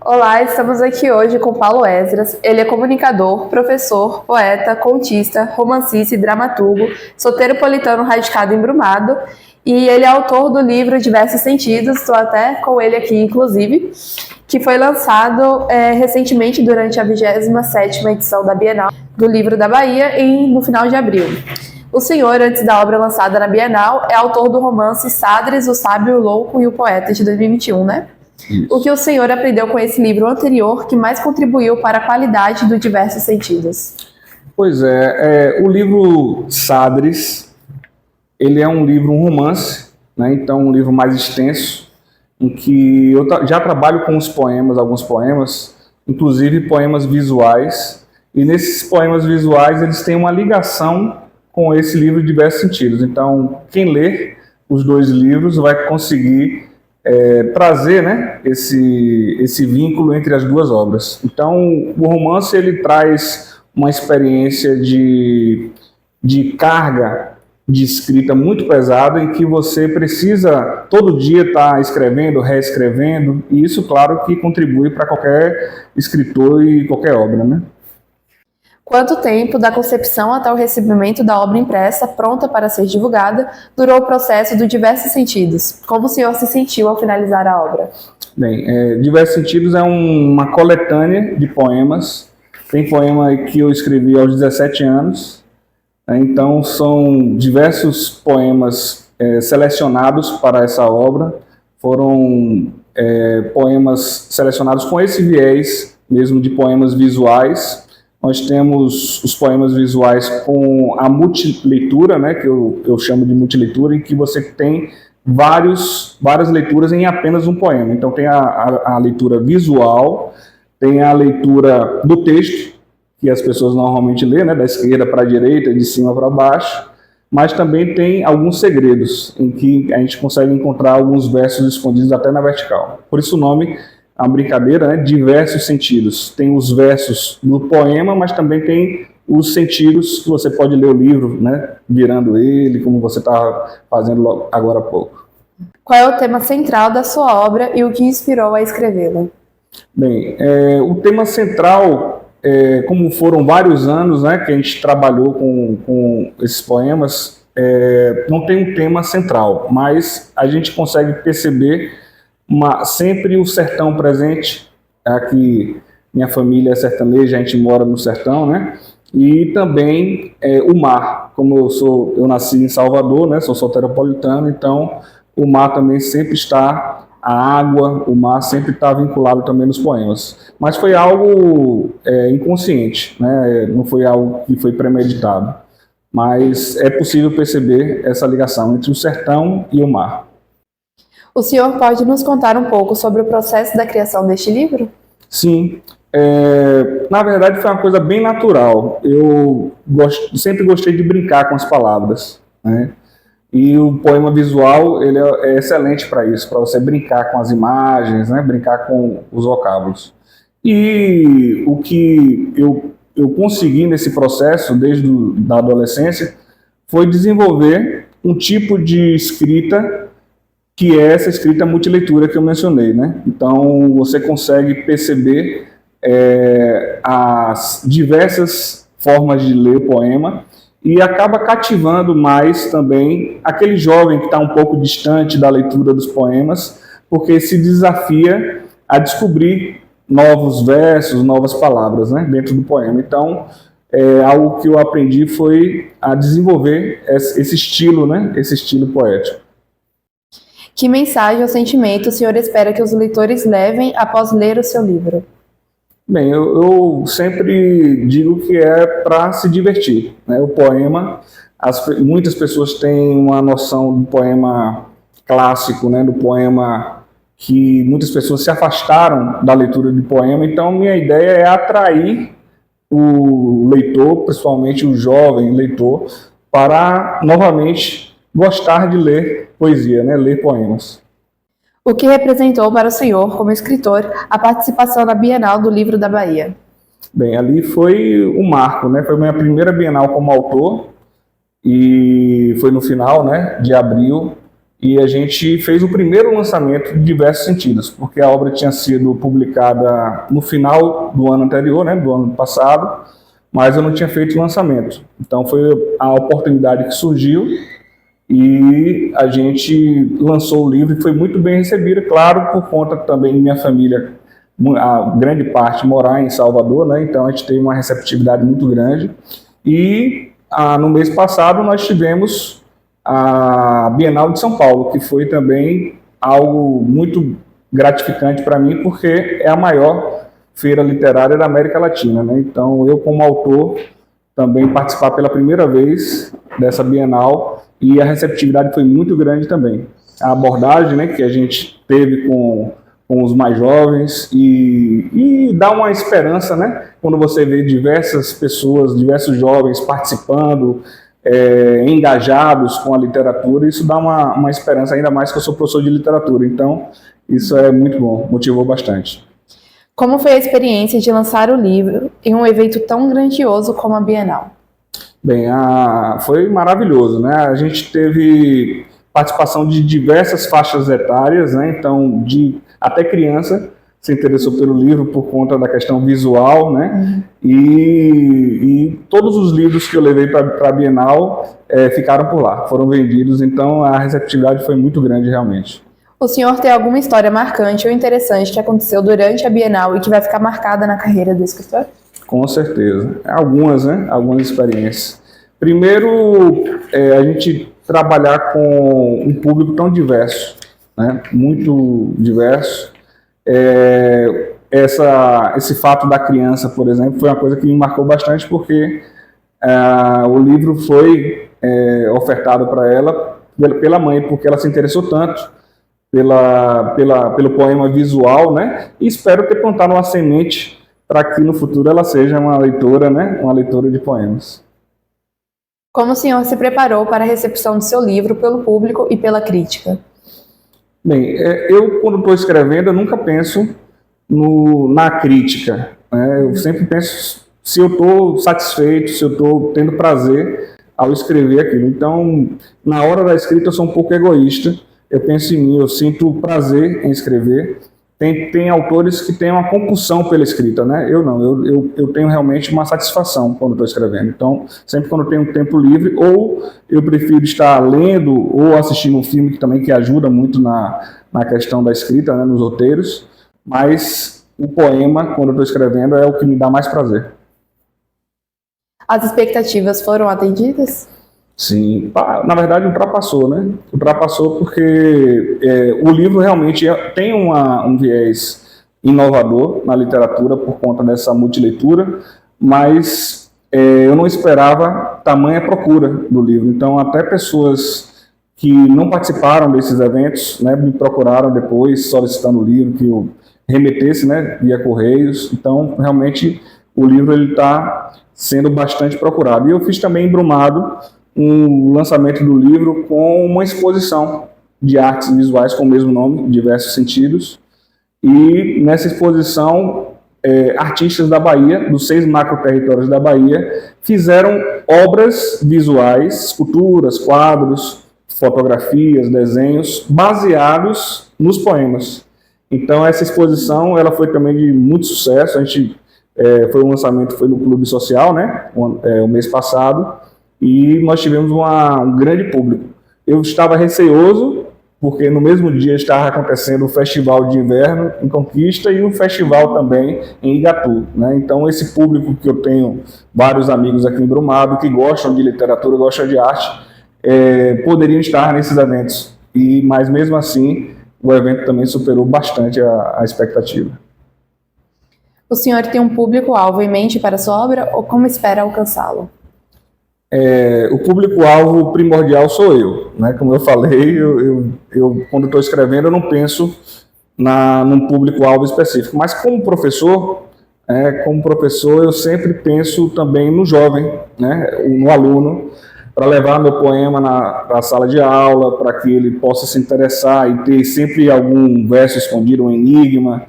Olá, estamos aqui hoje com Paulo Esdras. Ele é comunicador, professor, poeta, contista, romancista e dramaturgo, soteropolitano radicado em Brumado, e ele é autor do livro Diversos Sentidos, estou até com ele aqui, inclusive, que foi lançado recentemente durante a 27ª edição da Bienal do Livro da Bahia, no final de abril. O senhor, antes da obra lançada na Bienal, é autor do romance Sadres, o Sábio, o Louco e o Poeta, de 2021, né? Isso. O que o senhor aprendeu com esse livro anterior que mais contribuiu para a qualidade do Diversos Sentidos? Pois o livro Sadres, ele é um livro, um romance, né? Então um livro mais extenso, em que eu já trabalho com os poemas, alguns poemas, inclusive poemas visuais, e nesses poemas visuais eles têm uma ligação com esse livro Diversos Sentidos. Então quem ler os dois livros vai conseguir trazer, né, esse vínculo entre as duas obras. Então, o romance ele traz uma experiência de carga de escrita muito pesada, em que você precisa todo dia estar escrevendo, reescrevendo, e isso, claro, que contribui para qualquer escritor e qualquer obra, né? Quanto tempo, da concepção até o recebimento da obra impressa, pronta para ser divulgada, durou o processo do Diversos Sentidos? Como o senhor se sentiu ao finalizar a obra? Bem, Diversos Sentidos é uma coletânea de poemas. Tem poema que eu escrevi aos 17 anos, então são diversos poemas selecionados para essa obra. Foram poemas selecionados com esse viés mesmo de poemas visuais. Nós temos os poemas visuais com a multileitura, né, que eu chamo de multileitura, em que você tem várias leituras em apenas um poema. Então tem a leitura visual, tem a leitura do texto, que as pessoas normalmente lêem, né, da esquerda para a direita, de cima para baixo, mas também tem alguns segredos, em que a gente consegue encontrar alguns versos escondidos até na vertical. Por isso o nome, a brincadeira, né? Diversos Sentidos. Tem os versos no poema, mas também tem os sentidos que você pode ler o livro, né? Virando ele, como você está fazendo agora há pouco. Qual é o tema central da sua obra e o que inspirou a escrevê-la? Bem, o tema central, como foram vários anos, né, que a gente trabalhou com esses poemas, não tem um tema central, mas a gente consegue perceber sempre o sertão presente. Aqui minha família é sertaneja, a gente mora no sertão, né? E também o mar, como eu nasci em Salvador, né? Sou soteropolitano, então o mar também sempre está, a água, o mar sempre está vinculado também nos poemas. Mas foi algo inconsciente, né? Não foi algo que foi premeditado. Mas é possível perceber essa ligação entre o sertão e o mar. O senhor pode nos contar um pouco sobre o processo da criação deste livro? Sim. Na verdade foi uma coisa bem natural. Eu sempre gostei de brincar com as palavras, né? E o poema visual ele é excelente para isso, para você brincar com as imagens, né? Brincar com os vocábulos. E o que eu consegui nesse processo, desde a adolescência, foi desenvolver um tipo de escrita que é essa escrita multileitura que eu mencionei, né? Então, você consegue perceber as diversas formas de ler o poema e acaba cativando mais também aquele jovem que está um pouco distante da leitura dos poemas, porque se desafia a descobrir novos versos, novas palavras, né, dentro do poema. Então, algo que eu aprendi foi a desenvolver esse estilo, né, esse estilo poético. Que mensagem ou sentimento o senhor espera que os leitores levem após ler o seu livro? Bem, eu sempre digo que é para se divertir, né? O poema, muitas pessoas têm uma noção do poema clássico, né? Do poema que muitas pessoas se afastaram da leitura de poema. Então, minha ideia é atrair o leitor, principalmente o jovem leitor, para novamente gostar de ler poesia, né? Ler poemas. O que representou para o senhor, como escritor, a participação na Bienal do Livro da Bahia? Bem, ali foi um marco, né? Foi minha primeira Bienal como autor e foi no final, né, de abril. e a gente fez o primeiro lançamento de Diversos Sentidos, porque a obra tinha sido publicada no final do ano anterior, né, do ano passado, mas eu não tinha feito o lançamento. Então foi a oportunidade que surgiu e a gente lançou o livro e foi muito bem recebido, claro, por conta também de minha família, a grande parte morar em Salvador, né, então a gente teve uma receptividade muito grande. E no mês passado nós tivemos a Bienal de São Paulo, que foi também algo muito gratificante para mim, porque é a maior feira literária da América Latina, né? Então eu, como autor, também participar pela primeira vez dessa Bienal, e a receptividade foi muito grande também. A abordagem, né, que a gente teve com os mais jovens e dá uma esperança, né, quando você vê diversas pessoas, diversos jovens participando, engajados com a literatura, isso dá uma esperança, ainda mais que eu sou professor de literatura, então isso é muito bom, motivou bastante. Como foi a experiência de lançar o livro em um evento tão grandioso como a Bienal? Bem, foi maravilhoso, né? A gente teve participação de diversas faixas etárias, né? Então, até criança se interessou pelo livro por conta da questão visual, né? E todos os livros que eu levei para a Bienal ficaram por lá, foram vendidos, então a receptividade foi muito grande realmente. O senhor tem alguma história marcante ou interessante que aconteceu durante a Bienal e que vai ficar marcada na carreira do escritor? Com certeza. Algumas, né? Algumas experiências. Primeiro, a gente trabalhar com um público tão diverso, né? Muito diverso. Esse fato da criança, por exemplo, foi uma coisa que me marcou bastante, porque o livro foi ofertado para ela pela mãe, porque ela se interessou tanto pelo poema visual, né? E espero ter plantado uma semente para que no futuro ela seja uma leitora, né? Uma leitora de poemas. Como o senhor se preparou para a recepção do seu livro pelo público e pela crítica? Bem, eu quando estou escrevendo, eu nunca penso na crítica, né? Eu sempre penso se eu estou satisfeito, se eu estou tendo prazer ao escrever aquilo. Então, na hora da escrita, eu sou um pouco egoísta. Eu penso em mim, eu sinto prazer em escrever. Tem autores que têm uma compulsão pela escrita, né? Eu não, eu tenho realmente uma satisfação quando estou escrevendo. Então, sempre quando eu tenho um tempo livre, ou eu prefiro estar lendo ou assistindo um filme que ajuda muito na questão da escrita, né, nos roteiros, mas o poema, quando eu estou escrevendo, é o que me dá mais prazer. As expectativas foram atendidas? Sim, na verdade ultrapassou, né? Ultrapassou porque o livro realmente tem um viés inovador na literatura por conta dessa multileitura, mas eu não esperava tamanha procura do livro. Então, até pessoas que não participaram desses eventos, né, me procuraram depois solicitando o livro, que eu remetesse, né, via correios. Então, realmente, o livro está sendo bastante procurado. E eu fiz também em Brumado um lançamento do livro com uma exposição de artes visuais com o mesmo nome, Diversos Sentidos, e nessa exposição artistas da Bahia, dos 6 macro-territórios da Bahia, fizeram obras visuais, esculturas, quadros, fotografias, desenhos, baseados nos poemas. Então essa exposição ela foi também de muito sucesso. A gente foi um lançamento, foi no Clube Social, né, o mês passado, e nós tivemos um grande público. Eu estava receoso, porque no mesmo dia estava acontecendo o Festival de Inverno em Conquista e um festival também em Igatu, né? Então esse público que eu tenho, vários amigos aqui em Brumado, que gostam de literatura, gostam de arte, poderiam estar nesses eventos. Mas mesmo assim, o evento também superou bastante a expectativa. O senhor tem um público-alvo em mente para a sua obra ou como espera alcançá-lo? O público-alvo primordial sou eu, né? Como eu falei, eu quando estou escrevendo eu não penso num público-alvo específico, mas como professor eu sempre penso também no jovem, né? No aluno, para levar meu poema para a sala de aula, para que ele possa se interessar e ter sempre algum verso escondido, um enigma.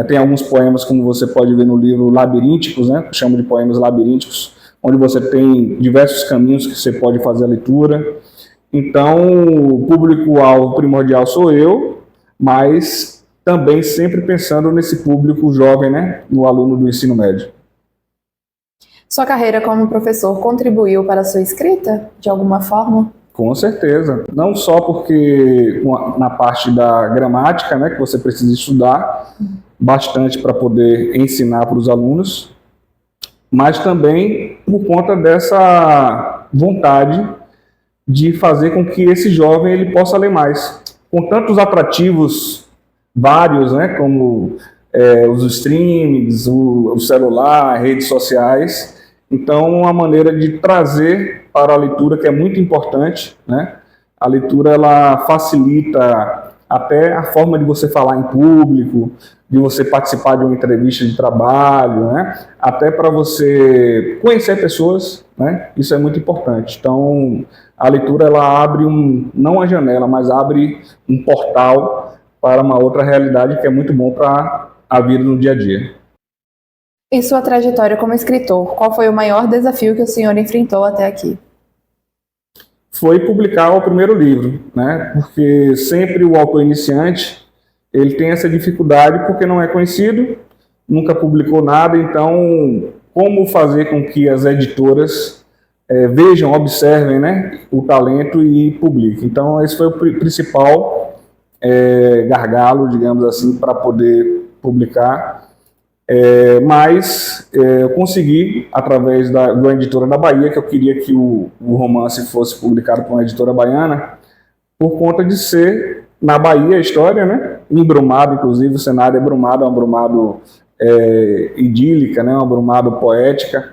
Tem alguns poemas, como você pode ver no livro, labirínticos, né? Eu chamo de poemas labirínticos, onde você tem diversos caminhos que você pode fazer a leitura. Então, o público-alvo primordial sou eu, mas também sempre pensando nesse público jovem, né, no aluno do ensino médio. Sua carreira como professor contribuiu para a sua escrita, de alguma forma? Com certeza. Não só porque na parte da gramática, né, que você precisa estudar bastante para poder ensinar para os alunos, mas também por conta dessa vontade de fazer com que esse jovem ele possa ler mais. Com tantos atrativos vários, né, como os streamings, o celular, redes sociais. Então, uma maneira de trazer para a leitura, que é muito importante, né? A leitura, ela facilita até a forma de você falar em público, de você participar de uma entrevista de trabalho, né? Até para você conhecer pessoas, né? Isso é muito importante. Então, a leitura, ela abre não uma janela, mas abre um portal para uma outra realidade que é muito bom para a vida no dia a dia. Em sua trajetória como escritor, qual foi o maior desafio que o senhor enfrentou até aqui? Foi publicar o primeiro livro, né? Porque sempre o autor iniciante, ele tem essa dificuldade porque não é conhecido, nunca publicou nada, então como fazer com que as editoras vejam, observem, né, o talento e publiquem. Então esse foi o principal gargalo, digamos assim, para poder publicar. Mas eu consegui, através de uma editora da Bahia, que eu queria que o romance fosse publicado por uma editora baiana, por conta de ser na Bahia a história, né? Em Brumado, inclusive, o cenário é Brumado, é um Brumado idílica, né? Uma Brumado poética,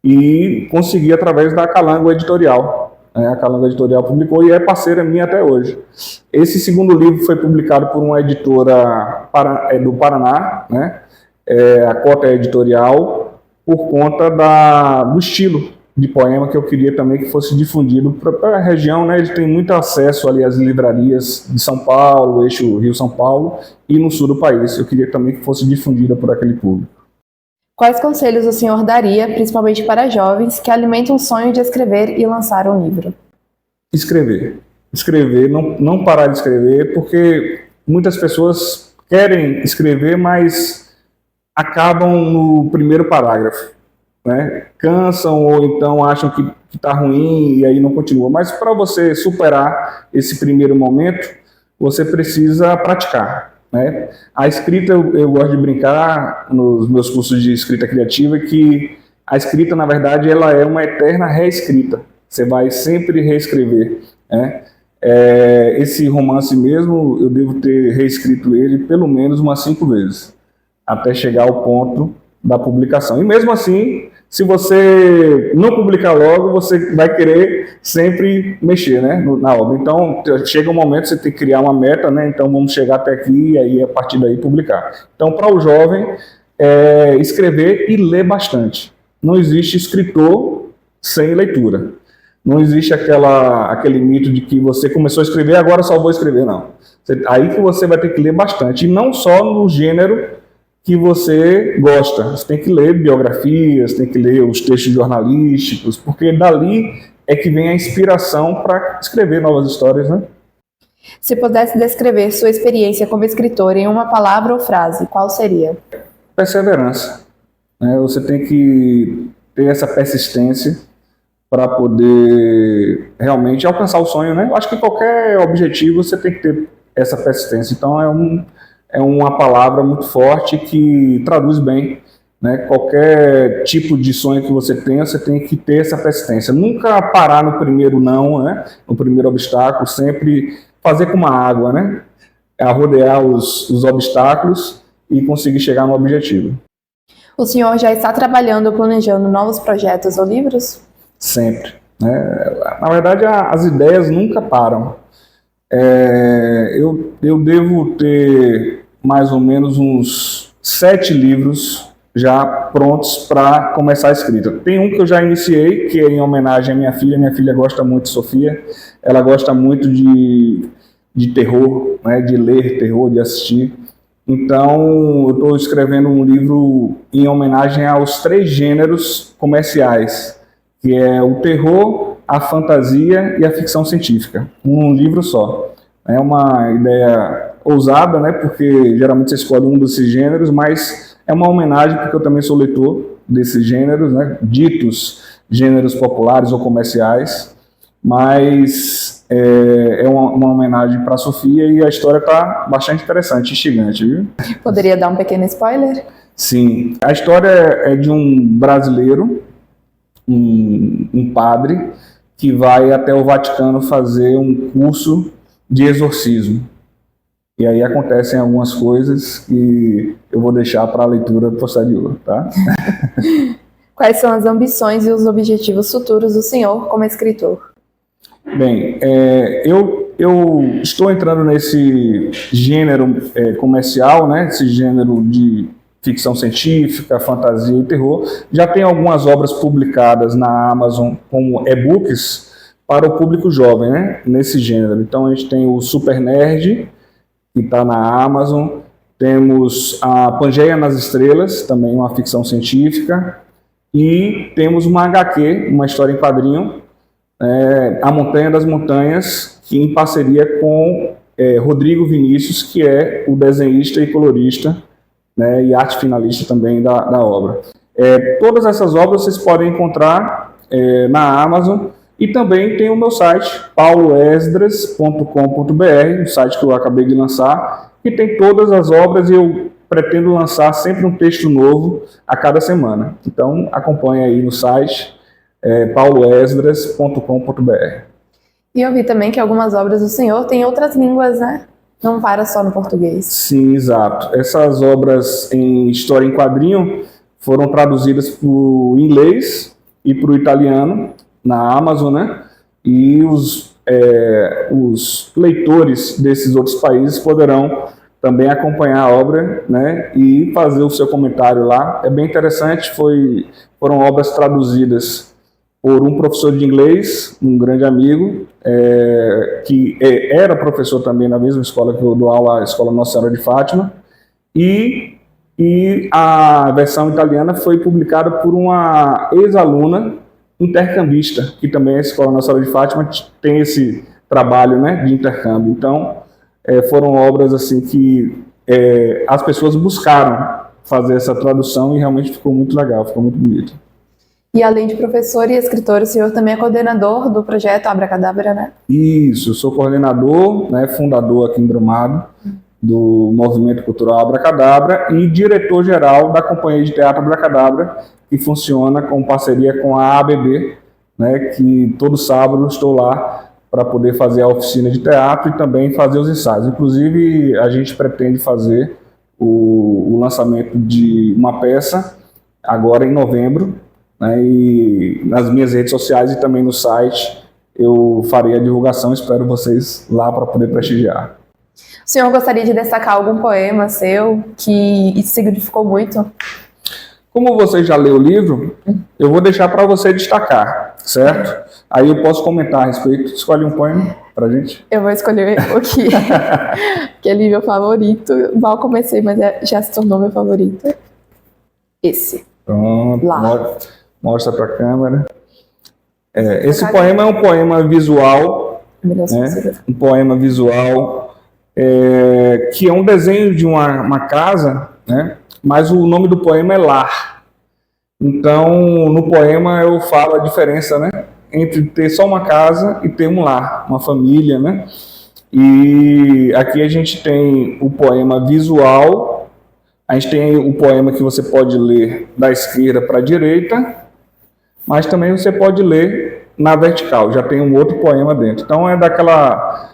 e consegui através da Calango Editorial. A Calango Editorial publicou e é parceira minha até hoje. Esse segundo livro foi publicado por uma editora do Paraná, né? A Cota Editorial, por conta do estilo de poema que eu queria também que fosse difundido para a região, né? Ele tem muito acesso ali às livrarias de São Paulo, eixo Rio-São Paulo, e no sul do país. Eu queria também que fosse difundida por aquele público. Quais conselhos o senhor daria, principalmente para jovens que alimentam o sonho de escrever e lançar um livro? Escrever. Escrever, não parar de escrever, porque muitas pessoas querem escrever, mas acabam no primeiro parágrafo, né? Cansam ou então acham que está ruim e aí não continua. Mas para você superar esse primeiro momento, você precisa praticar, né? A escrita, eu gosto de brincar nos meus cursos de escrita criativa que a escrita, na verdade, ela é uma eterna reescrita. Você vai sempre reescrever, né? Esse romance mesmo, eu devo ter reescrito ele pelo menos umas 5 vezes. Até chegar ao ponto da publicação. E mesmo assim, se você não publicar logo, você vai querer sempre mexer, né, na obra. Então, chega um momento que você tem que criar uma meta, né, então vamos chegar até aqui e aí a partir daí publicar. Então, para o jovem, escrever e ler bastante. Não existe escritor sem leitura. Não existe aquele mito de que você começou a escrever, agora só vou escrever, não. Aí que você vai ter que ler bastante, e não só no gênero que você gosta. Você tem que ler biografias, tem que ler os textos jornalísticos, porque dali é que vem a inspiração para escrever novas histórias, né? Se pudesse descrever sua experiência como escritor em uma palavra ou frase, qual seria? Perseverança. Você tem que ter essa persistência para poder realmente alcançar o sonho, né? Eu acho que qualquer objetivo você tem que ter essa persistência. Então é uma palavra muito forte que traduz bem, né? Qualquer tipo de sonho que você tenha, você tem que ter essa persistência. Nunca parar no primeiro não, né? No primeiro obstáculo, sempre fazer como a água, né? Rodear os obstáculos e conseguir chegar no objetivo. O senhor já está trabalhando ou planejando novos projetos ou livros? Sempre, né? Na verdade, as ideias nunca param. Eu devo ter mais ou menos uns 7 livros já prontos para começar a escrita. Tem um que eu já iniciei, que é em homenagem à minha filha. Minha filha gosta muito de Sofia, ela gosta muito de terror, né, de ler terror, de assistir. Então, eu estou escrevendo um livro em homenagem aos 3 gêneros comerciais, que é o terror, a fantasia e a ficção científica, num livro só. É uma ideia ousada, né, porque geralmente você escolhe um desses gêneros, mas é uma homenagem porque eu também sou leitor desses gêneros, né, ditos gêneros populares ou comerciais, mas é uma homenagem para a Sofia e a história está bastante interessante, instigante, viu? Poderia dar um pequeno spoiler? Sim, a história é de um brasileiro, um padre, que vai até o Vaticano fazer um curso de exorcismo. E aí acontecem algumas coisas que eu vou deixar para a leitura posterior, tá? Quais são as ambições e os objetivos futuros do senhor como escritor? Bem, eu estou entrando nesse gênero comercial, né? Esse gênero de ficção científica, fantasia e terror. Já tem algumas obras publicadas na Amazon como e-books para o público jovem, né? Nesse gênero. Então a gente tem o Super Nerd, que está na Amazon. Temos a Pangeia nas Estrelas, também uma ficção científica. E temos uma HQ, uma história em quadrinho, A Montanha das Montanhas, que em parceria com Rodrigo Vinícius, que é o desenhista e colorista, né, e arte finalista também da obra. Todas essas obras vocês podem encontrar na Amazon, e também tem o meu site, pauloesdras.com.br, um site que eu acabei de lançar, que tem todas as obras e eu pretendo lançar sempre um texto novo a cada semana. Então acompanhe aí no site, pauloesdras.com.br. E eu vi também que algumas obras do senhor têm outras línguas, né? Não para só no português. Sim, exato. Essas obras em história em quadrinho foram traduzidas para o inglês e para o italiano na Amazon, né? E os leitores desses outros países poderão também acompanhar a obra, né? E fazer o seu comentário lá. É bem interessante. Foram obras traduzidas por um professor de inglês, um grande amigo, que era professor também na mesma escola que eu dou aula, a Escola Nossa Senhora de Fátima, e a versão italiana foi publicada por uma ex-aluna intercambista, que também a Escola Nossa Senhora de Fátima tem esse trabalho, né, de intercâmbio. Então, foram obras assim que as pessoas buscaram fazer essa tradução e realmente ficou muito legal, ficou muito bonito. E além de professor e escritor, o senhor também é coordenador do projeto Abracadabra, né? Isso, eu sou coordenador, né, fundador aqui em Brumado do Movimento Cultural Abracadabra e diretor-geral da Companhia de Teatro Abracadabra, que funciona com parceria com a ABB, né, que todo sábado estou lá para poder fazer a oficina de teatro e também fazer os ensaios. Inclusive, a gente pretende fazer o lançamento de uma peça agora em novembro, né, e nas minhas redes sociais e também no site eu farei a divulgação, espero vocês lá para poder prestigiar. O senhor gostaria de destacar algum poema seu que significou muito? Como você já leu o livro, eu vou deixar para você destacar, certo? Aí eu posso comentar a respeito. Escolhe um poema para a gente. Eu vou escolher o que é meu favorito. Mal comecei, mas já se tornou meu favorito. Esse. Pronto. Lá. Mostra para a câmera. Esse poema é um poema visual, né? Um poema visual que é um desenho de uma casa, né? Mas o nome do poema é Lar. Então, no poema eu falo a diferença, né, entre ter só uma casa e ter um lar, uma família, né? E aqui a gente tem o poema visual, a gente tem o poema que você pode ler da esquerda para a direita, mas também você pode ler na vertical, já tem um outro poema dentro. Então é daquela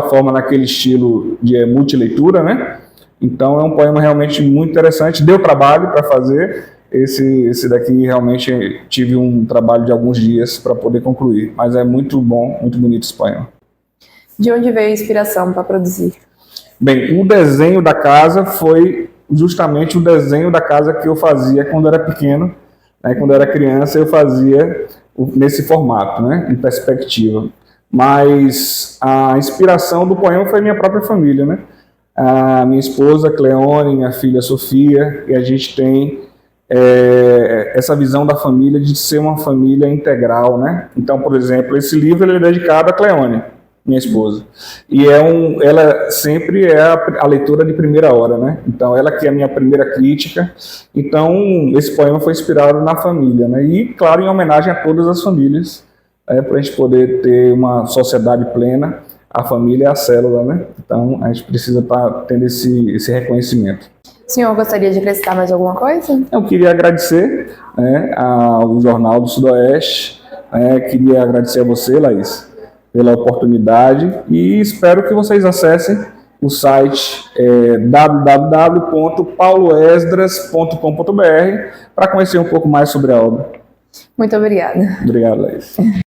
forma, naquele estilo de multileitura, né? Então é um poema realmente muito interessante, deu trabalho para fazer, esse daqui realmente tive um trabalho de alguns dias para poder concluir, mas é muito bom, muito bonito esse poema. De onde veio a inspiração para produzir? Bem, o desenho da casa foi justamente o desenho da casa que eu fazia quando era pequeno, né? Quando eu era criança eu fazia nesse formato, né? Em perspectiva. Mas a inspiração do poema foi minha própria família, né? A minha esposa Cleone, minha filha Sofia, e a gente tem essa visão da família de ser uma família integral, né? Então, por exemplo, esse livro ele é dedicado a Cleone, minha esposa, e ela sempre é a leitora de primeira hora, né? Então, ela que é a minha primeira crítica. Então, esse poema foi inspirado na família, né? E, claro, em homenagem a todas as famílias, para a gente poder ter uma sociedade plena. A família é a célula, né? Então, a gente precisa estar tendo esse reconhecimento. O senhor gostaria de acrescentar mais alguma coisa? Eu queria agradecer, ao Jornal do Sudoeste, queria agradecer a você, Laís, pela oportunidade, e espero que vocês acessem o site www.pauloesdras.com.br para conhecer um pouco mais sobre a obra. Muito obrigada. Obrigado, Laís.